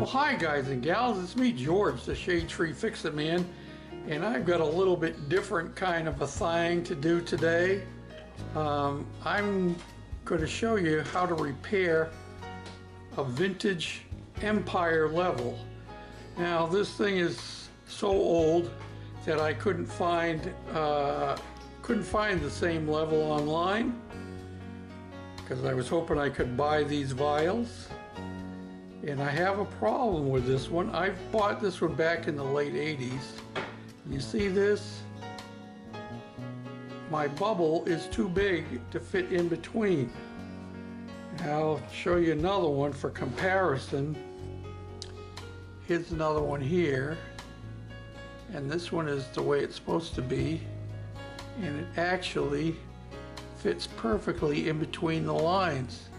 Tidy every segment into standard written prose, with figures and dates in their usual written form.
Hi guys and gals, it's me George, the Shade Tree Fix-It Man, and I've got a little bit different kind of a thing to do today. I'm going to show you how to repair a vintage Empire level. Now this thing is so old that I couldn't find the same level online, because I was hoping I could buy these vials. And I have a problem with this one. I bought this one back in the late 80s. You see this? My bubble is too big to fit in between. And I'll show you another one for comparison. Here's another one here. And this one is the way it's supposed to be. And it actually fits perfectly in between the lines.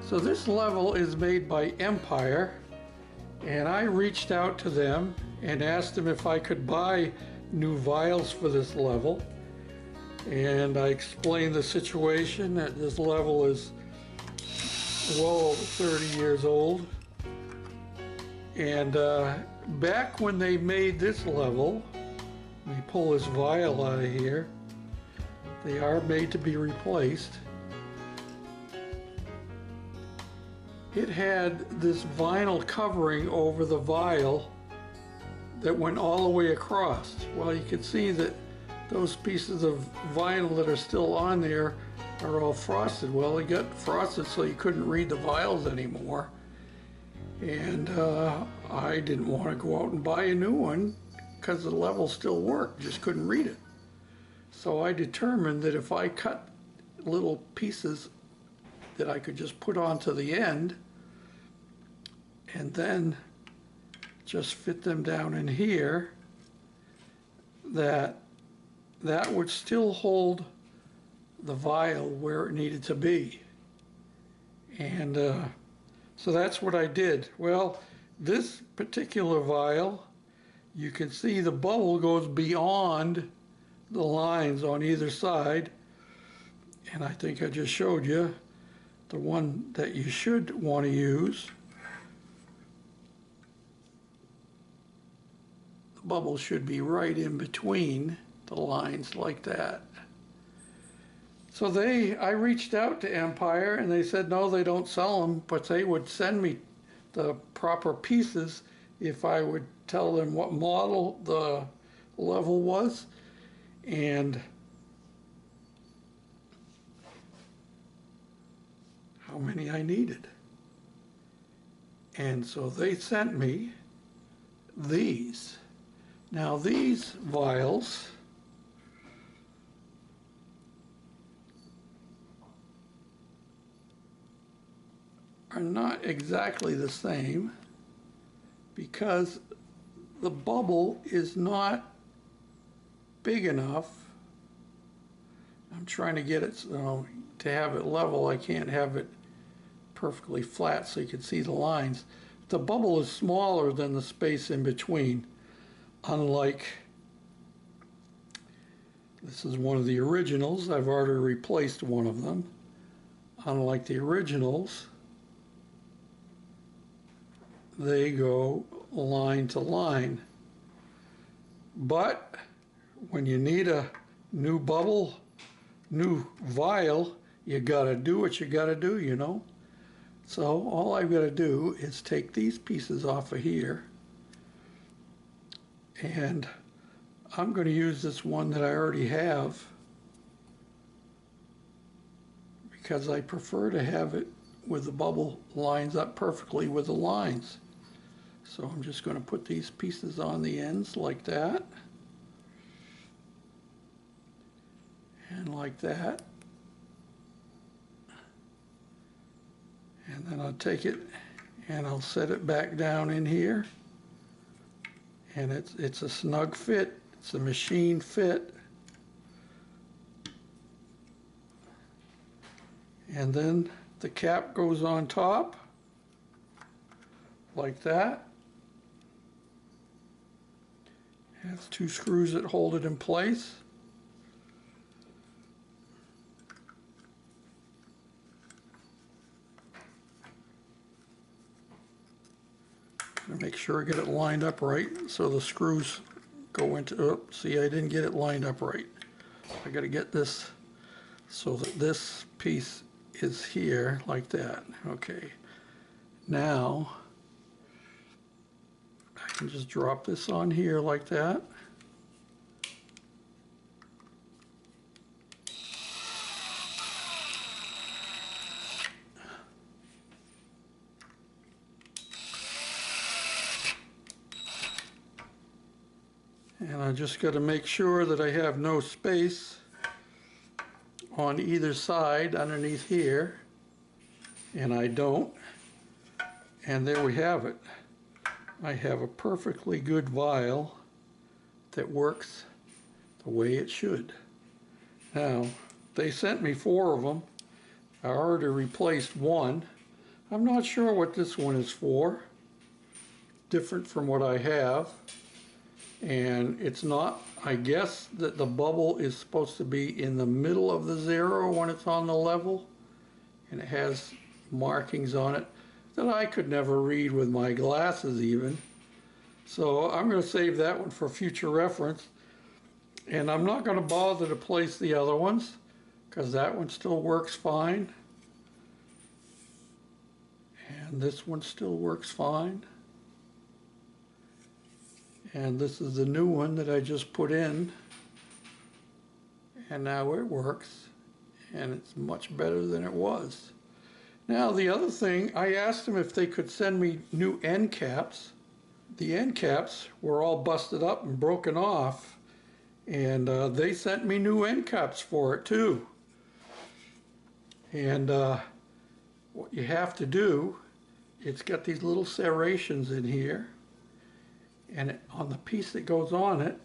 So this level is made by Empire, and I reached out to them and asked them if I could buy new vials for this level. And I explained the situation, that this level is well over 30 years old. And back when they made this level, let me pull this vial out of here, they are made to be replaced. It had this vinyl covering over the vial that went all the way across. Well, you can see that those pieces of vinyl that are still on there are all frosted. Well, they got frosted so you couldn't read the vials anymore. And I didn't want to go out and buy a new one because the level still worked, just couldn't read it. So I determined that if I cut little pieces that I could just put onto the end and then just fit them down in here, that would still hold the vial where it needed to be. And so that's what I did. Well, this particular vial, you can see the bubble goes beyond the lines on either side, and I think I just showed you the one that you should want to use. The bubble should be right in between the lines like that. So I reached out to Empire and they said no, they don't sell them, but they would send me the proper pieces if I would tell them what model the level was and how many I needed. And so they sent me these. Now these vials are not exactly the same because the bubble is not big enough. I'm trying to get it to have it level. I can't have it perfectly flat so you can see the lines. The bubble is smaller than the space in between, unlike, this is one of the originals. I've already replaced one of them. Unlike the originals, they go line to line. But when you need a new bubble, new vial, you gotta do what you gotta do, you know. So all I've got to do is take these pieces off of here, and I'm going to use this one that I already have because I prefer to have it with the bubble lines up perfectly with the lines. So I'm just going to put these pieces on the ends like that and like that. And then I'll take it and I'll set it back down in here. And it's a snug fit. It's a machine fit. And then the cap goes on top like that. It has two screws that hold it in place. Make sure I get it lined up right so the screws go into, oh, see, I didn't get it lined up right. I got to get this so that this piece is here like that. Okay, now I can just drop this on here like that. And I just got to make sure that I have no space on either side underneath here, and I don't. And there we have it. I have a perfectly good vial that works the way it should. Now, they sent me 4 of them. I already replaced one. I'm not sure what this one is for. Different from what I have. And it's not, I guess that the bubble is supposed to be in the middle of the 0 when it's on the level, and it has markings on it that I could never read with my glasses even. So I'm going to save that one for future reference, and I'm not going to bother to place the other ones because that one still works fine, and this one still works fine. And this is the new one that I just put in, and now it works, and it's much better than it was. Now the other thing, I asked them if they could send me new end caps. The end caps were all busted up and broken off, and they sent me new end caps for it too. And what you have to do, it's got these little serrations in here, and on the piece that goes on it,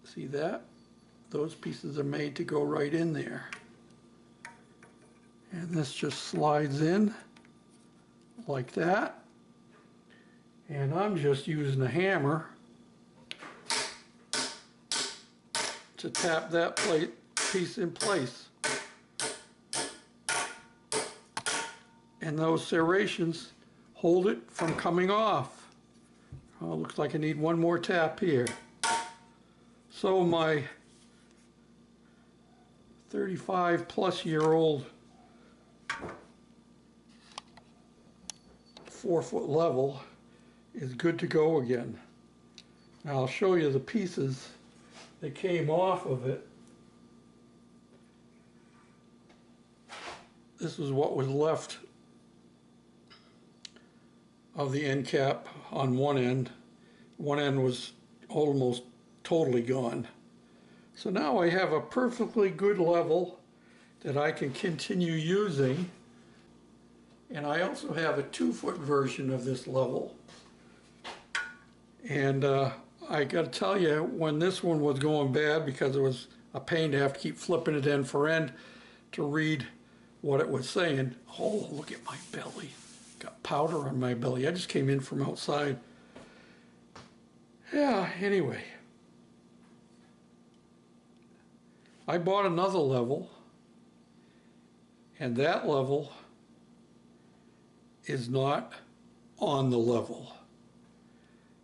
see that? Those pieces are made to go right in there. And this just slides in like that. And I'm just using a hammer to tap that piece in place. And those serrations hold it from coming off. Oh, looks like I need one more tap here. So my 35-plus-year-old 4-foot level is good to go again. Now I'll show you the pieces that came off of it. This is what was left of the end cap on one end. One end was almost totally gone. So now I have a perfectly good level that I can continue using. And I also have a 2-foot version of this level. And I gotta tell you, when this one was going bad, because it was a pain to have to keep flipping it end for end to read what it was saying. Oh, look at my belly. Got powder on my belly. I just came in from outside. Yeah, anyway. I bought another level, and that level is not on the level.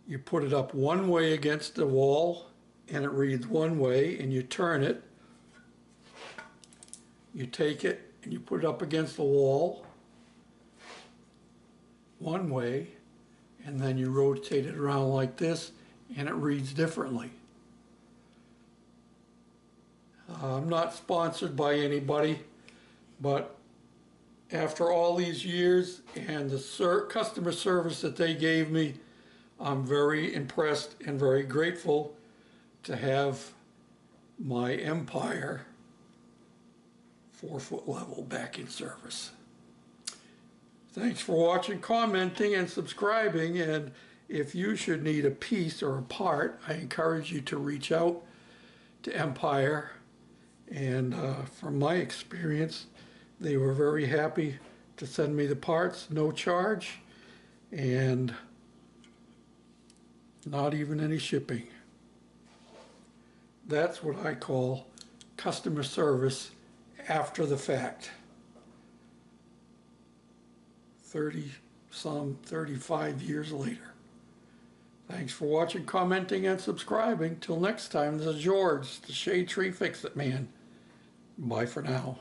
You put it up one way against the wall, and it reads one way, and you turn it. You take it, and you put it up against the wall one way, and then you rotate it around like this, and it reads differently. I'm not sponsored by anybody, but after all these years and the customer service that they gave me, I'm very impressed and very grateful to have my Empire 4-foot level back in service. Thanks for watching, commenting, and subscribing. And if you should need a piece or a part, I encourage you to reach out to Empire. And from my experience, they were very happy to send me the parts, no charge, and not even any shipping. That's what I call customer service after the fact. 35 years later. Thanks for watching, commenting, and subscribing. Till next time, this is George, the Shade Tree Fix-It Man. Bye for now.